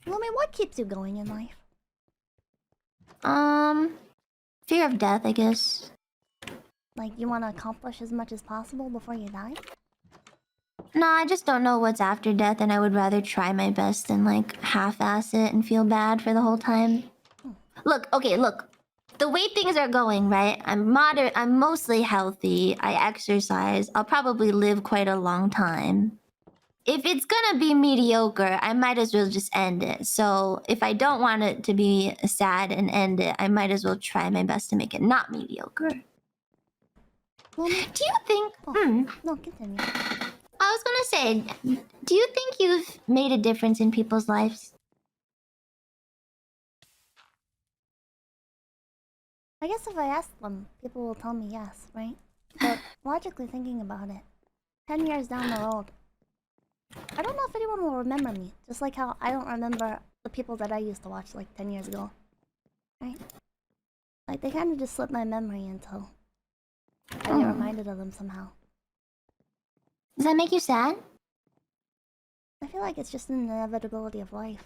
Lumi, what keeps you going in life? Fear of death, I guess. Like, you want to accomplish as much as possible before you die? No, I just don't know what's after death, and I would rather try my best than, like, half-ass it and feel bad for the whole time. Look, okay, look. The way things are going, right? I'm mostly healthy. I exercise. I'll probably live quite a long time. If it's gonna be mediocre, I might as well just end it. So if I don't want it to be sad and end it, I might as well try my best to make it not mediocre. Well, do you think... No, continue. I was gonna say, do you think you've made a difference in people's lives? I guess if I ask them, people will tell me yes, right? But logically thinking about it, 10 years down the road, I don't know if anyone will remember me. Just like how I don't remember the people that I used to watch like 10 years ago. Right? Like, they kind of just slip my memory until I get reminded of them somehow. Does that make you sad? I feel like it's just an inevitability of life.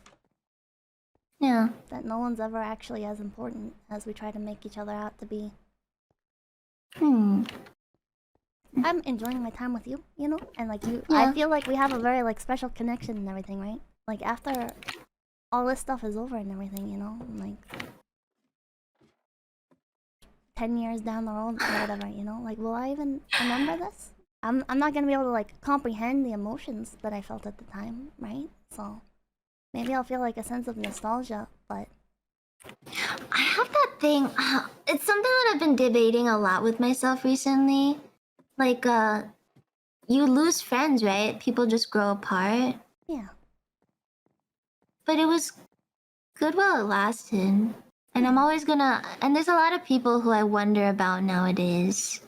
Yeah. That no one's ever actually as important as we try to make each other out to be. I'm enjoying my time with you, you know? And like you, I feel like we have a very like special connection and everything, right? Like after all this stuff is over and everything, you know? Like 10 years down the road or whatever, you know? Like, will I even remember this? I'm not gonna be able to like comprehend the emotions that I felt at the time, right? So maybe I'll feel like a sense of nostalgia, but I have that thing. It's something that I've been debating a lot with myself recently. Like, you lose friends, right? People just grow apart. Yeah. But it was good while it lasted. And I'm always gonna... And there's a lot of people who I wonder about nowadays.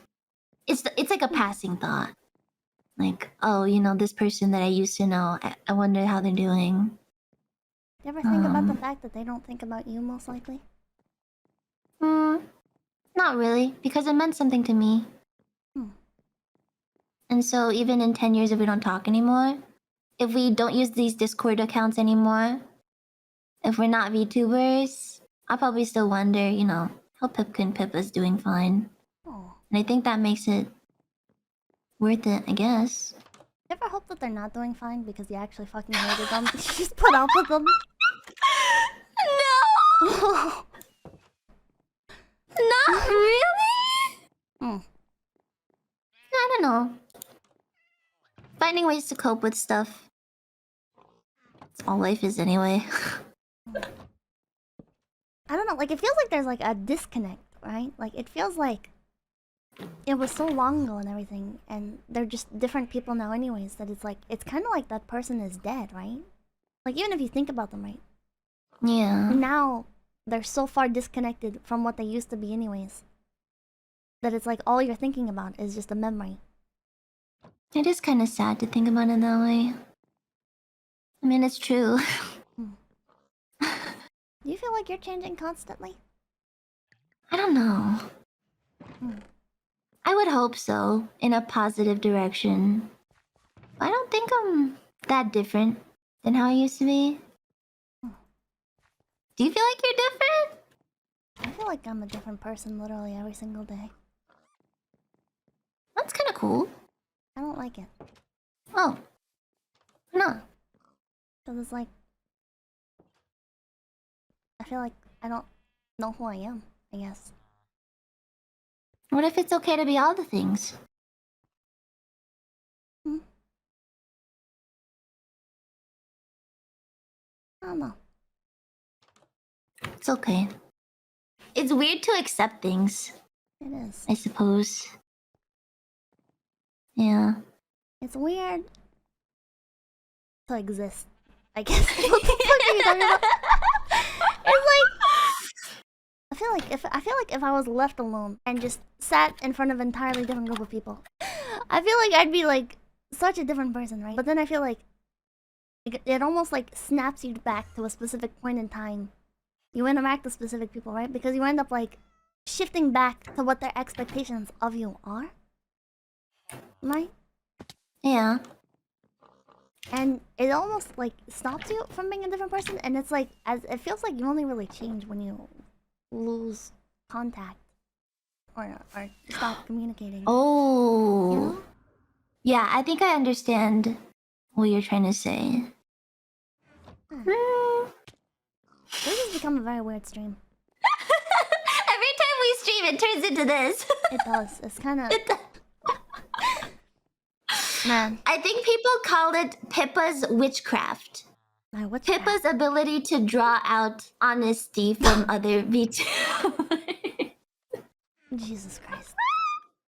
It's like a passing thought. Like, oh, you know, this person that I used to know, I wonder how they're doing. You ever think about the fact that they don't think about you, most likely? Not really, because it meant something to me. And so even in 10 years, if we don't talk anymore, if we don't use these Discord accounts anymore, if we're not VTubers, I'll probably still wonder, you know, how Pipkin's doing fine. And I think that makes it worth it, I guess. You ever hope that they're not doing fine because you actually fucking hated them? You just put up with them? No! Not really? I don't know. Finding ways to cope with stuff. That's all life is anyway. I don't know, like, it feels like there's like a disconnect, right? Like, it feels like it was so long ago and everything, and they're just different people now anyways, that it's like, it's kind of like that person is dead, right? Like, even if you think about them, right? Yeah. Now, they're so far disconnected from what they used to be anyways, that it's like all you're thinking about is just a memory. It is kind of sad to think about it that way. I mean, it's true. Do you feel like you're changing constantly? I don't know. I would hope so, in a positive direction. I don't think I'm that different than how I used to be. Do you feel like you're different? I feel like I'm a different person literally every single day. That's kind of cool. I don't like it. Oh. No. Because it's like... I feel like I don't know who I am, I guess. What if it's okay to be all the things? I don't know. It's okay. It's weird to accept things. It is. I suppose. Yeah. It's weird to exist, I guess. What the fuck are you talking about? It's like... I feel like if I was left alone and just sat in front of an entirely different group of people, I feel like I'd be like such a different person, right? But then I feel like it almost like snaps you back to a specific point in time. You interact with specific people, right? Because you end up like shifting back to what their expectations of you are. Right? Yeah. And it almost like stops you from being a different person, and it's like as it feels like you only really change when you lose contact or stop communicating. Oh. You know? Yeah, I think I understand what you're trying to say. This has become a very weird stream. Every time we stream, it turns into this. It does. It's kind of man. I think people call it Pippa's witchcraft. My what's Pippa's ability to draw out honesty from other VTubers. Jesus Christ.